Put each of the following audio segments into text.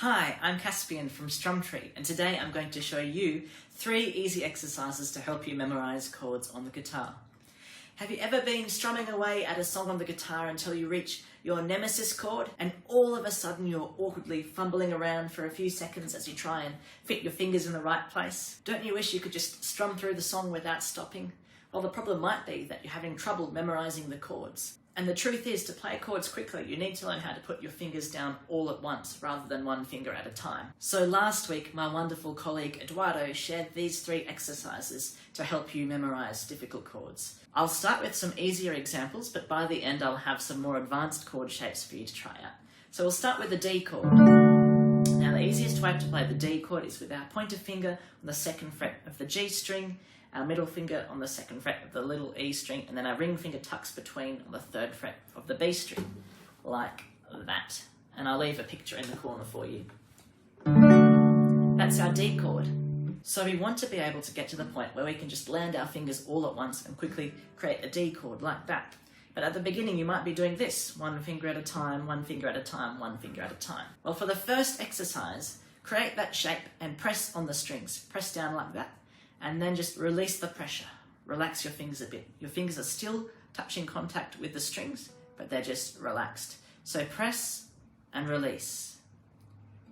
Hi, I'm Caspian from Strumtree, and today I'm going to show you 3 easy exercises to help you memorize chords on the guitar. Have you ever been strumming away at a song on the guitar until you reach your nemesis chord, and all of a sudden you're awkwardly fumbling around for a few seconds as you try and fit your fingers in the right place? Don't you wish you could just strum through the song without stopping? Well, the problem might be that you're having trouble memorizing the chords. And the truth is, to play chords quickly, you need to learn how to put your fingers down all at once rather than one finger at a time. So last week, my wonderful colleague Eduardo shared these 3 exercises to help you memorize difficult chords. I'll start with some easier examples, but by the end I'll have some more advanced chord shapes for you to try out. So we'll start with the D chord. Now the easiest way to play the D chord is with our pointer finger on the 2nd fret of the G string, our middle finger on the 2nd fret of the little E string, and then our ring finger tucks between on the 3rd fret of the B string, like that. And I'll leave a picture in the corner for you. That's our D chord. So we want to be able to get to the point where we can just land our fingers all at once and quickly create a D chord like that. But at the beginning you might be doing this, 1 finger at a time, 1 finger at a time, 1 finger at a time. Well, for the first exercise, create that shape and press on the strings. Press down like that. And then just release the pressure. Relax your fingers a bit. Your fingers are still touching contact with the strings, but they're just relaxed. So press and release.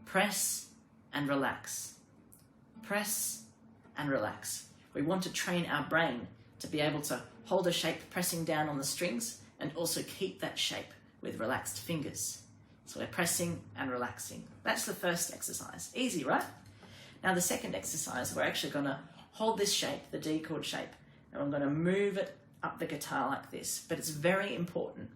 Press and relax. Press and relax. We want to train our brain to be able to hold a shape pressing down on the strings and also keep that shape with relaxed fingers. So we're pressing and relaxing. That's the first exercise. Easy, right? Now the second exercise, we're actually going to hold this shape, the D chord shape, and I'm going to move it up the guitar like this. But it's very important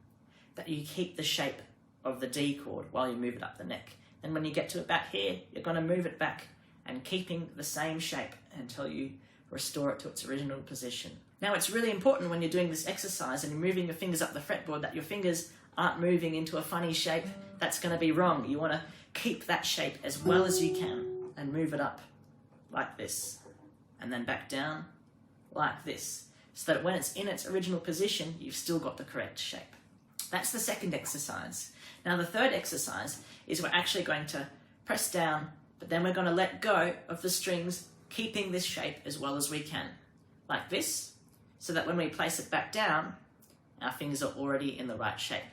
that you keep the shape of the D chord while you move it up the neck. And when you get to about here, you're going to move it back and keeping the same shape until you restore it to its original position. Now it's really important when you're doing this exercise and you're moving your fingers up the fretboard that your fingers aren't moving into a funny shape. That's going to be wrong. You want to keep that shape as well as you can and move it up like this. And then back down like this, so that when it's in its original position, you've still got the correct shape. That's the second exercise. Now the third exercise is we're actually going to press down, but then we're going to let go of the strings, keeping this shape as well as we can, like this, so that when we place it back down, our fingers are already in the right shape.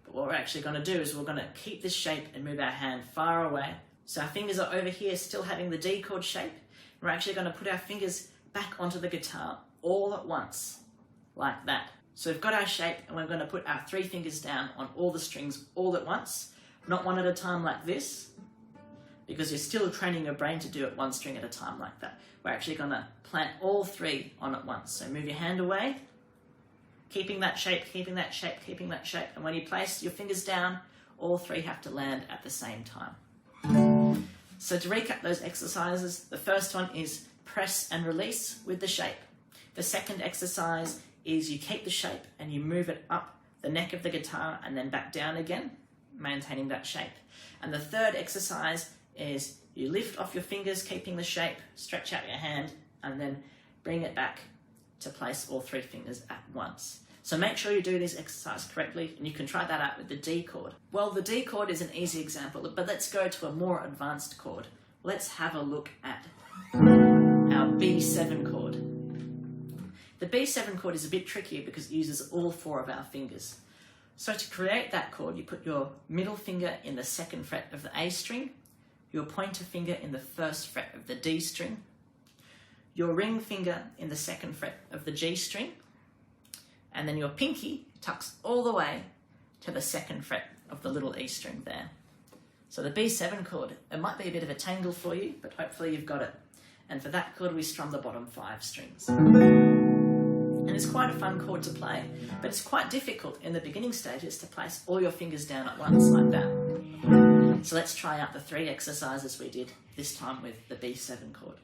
But what we're actually going to do is we're going to keep this shape and move our hand far away. So our fingers are over here still having the D chord shape. We're actually going to put our fingers back onto the guitar all at once, like that. So we've got our shape and we're going to put our 3 fingers down on all the strings all at once, not one at a time like this, because you're still training your brain to do it 1 string at a time like that. We're actually going to plant all 3 on at once. So move your hand away, keeping that shape, keeping that shape, keeping that shape. And when you place your fingers down, all 3 have to land at the same time. So to recap those exercises, the first one is press and release with the shape. The second exercise is you keep the shape and you move it up the neck of the guitar and then back down again, maintaining that shape. And the third exercise is you lift off your fingers, keeping the shape, stretch out your hand, and then bring it back to place all 3 fingers at once. So make sure you do this exercise correctly, and you can try that out with the D chord. Well, the D chord is an easy example, but let's go to a more advanced chord. Let's have a look at our B7 chord. The B7 chord is a bit trickier because it uses all 4 of our fingers. So to create that chord, you put your middle finger in the 2nd fret of the A string, your pointer finger in the 1st fret of the D string, your ring finger in the 2nd fret of the G string, and then your pinky tucks all the way to the 2nd fret of the little E string there. So the B7 chord, it might be a bit of a tangle for you, but hopefully you've got it. And for that chord, we strum the bottom 5 strings. And it's quite a fun chord to play, but it's quite difficult in the beginning stages to place all your fingers down at once like that. So let's try out the 3 exercises we did, this time with the B7 chord.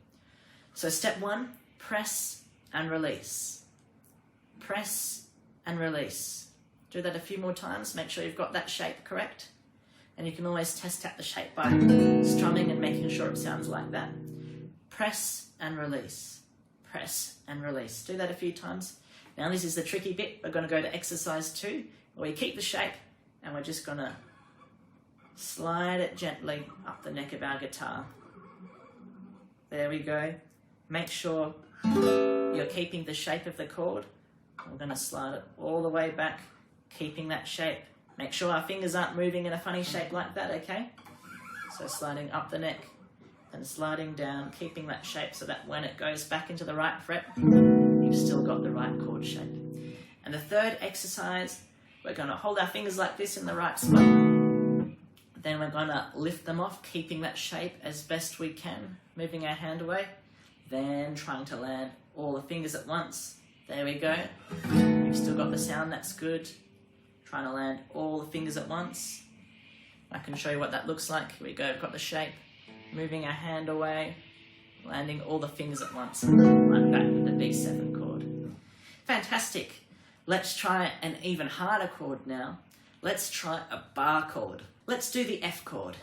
So step 1, press and release. Press and release. Do that a few more times. Make sure you've got that shape correct. And you can always test out the shape by strumming and making sure it sounds like that. Press and release. Press and release. Do that a few times. Now this is the tricky bit. We're going to go to exercise 2, where we keep the shape and we're just going to slide it gently up the neck of our guitar. There we go. Make sure you're keeping the shape of the chord. We're going to slide it all the way back, keeping that shape. Make sure our fingers aren't moving in a funny shape like that, okay? So sliding up the neck and sliding down, keeping that shape so that when it goes back into the right fret, you've still got the right chord shape. And the third exercise, we're going to hold our fingers like this in the right spot. Then we're going to lift them off, keeping that shape as best we can, moving our hand away. Then trying to land all the fingers at once. There we go. You've still got the sound, that's good. Trying to land all the fingers at once. I can show you what that looks like. Here we go, we've got the shape. Moving our hand away, landing all the fingers at once. Like that with the B7 chord. Fantastic. Let's try an even harder chord now. Let's try a bar chord. Let's do the F chord.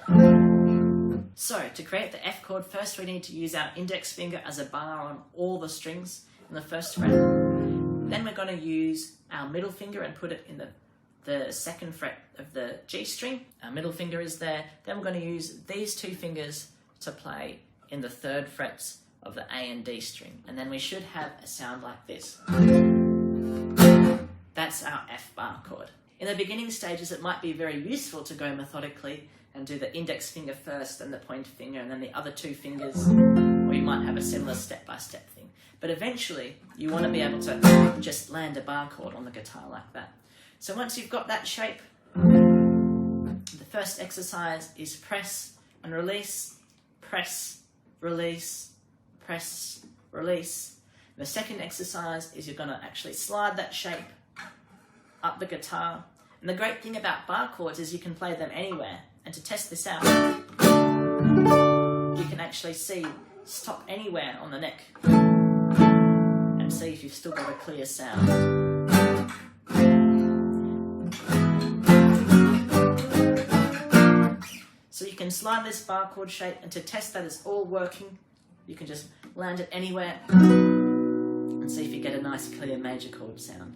So, to create the F chord, first we need to use our index finger as a bar on all the strings in the first fret. Then we're going to use our middle finger and put it in the second fret of the G string. Our middle finger is there. Then we're going to use these two fingers to play in the third frets of the A and D string. And then we should have a sound like this. That's our F bar chord. In the beginning stages, it might be very useful to go methodically and do the index finger first and the pointer finger and then the other two fingers, or you might have a similar step-by-step thing. But eventually, you want to be able to just land a bar chord on the guitar like that. So once you've got that shape, the first exercise is press and release, press, release, press, release. The second exercise is you're going to actually slide that shape up the guitar. And the great thing about bar chords is you can play them anywhere. And to test this out, you can actually stop anywhere on the neck and see if you've still got a clear sound. So you can slide this bar chord shape, and to test that it's all working, you can just land it anywhere and see if you get a nice clear major chord sound.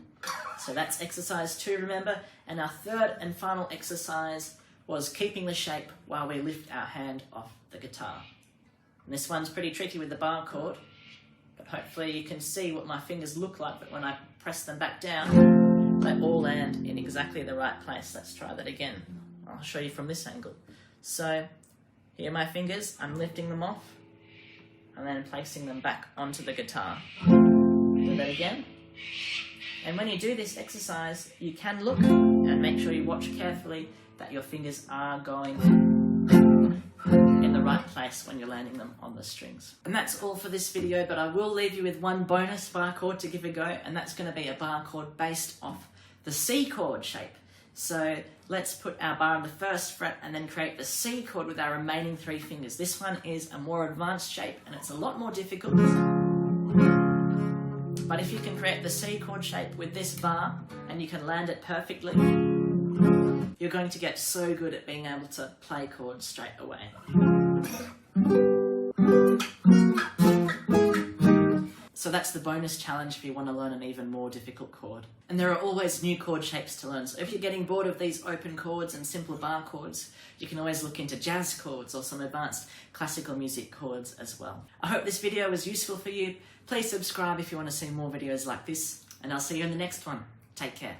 So that's exercise 2, remember. And our third and final exercise was keeping the shape while we lift our hand off the guitar. And this one's pretty tricky with the bar chord, but hopefully you can see what my fingers look like, but when I press them back down, they all land in exactly the right place. Let's try that again. I'll show you from this angle. So, here are my fingers, I'm lifting them off, and then placing them back onto the guitar. Do that again. And when you do this exercise, you can look and make sure you watch carefully that your fingers are going in the right place when you're landing them on the strings. And that's all for this video, but I will leave you with one bonus bar chord to give a go, and that's going to be a bar chord based off the C chord shape. So let's put our bar on the first fret and then create the C chord with our remaining 3 fingers. This one is a more advanced shape and it's a lot more difficult. But if you can create the C chord shape with this bar and you can land it perfectly, you're going to get so good at being able to play chords straight away. So that's the bonus challenge if you want to learn an even more difficult chord. And there are always new chord shapes to learn. So if you're getting bored of these open chords and simple bar chords, you can always look into jazz chords or some advanced classical music chords as well. I hope this video was useful for you. Please subscribe if you want to see more videos like this, and I'll see you in the next one. Take care.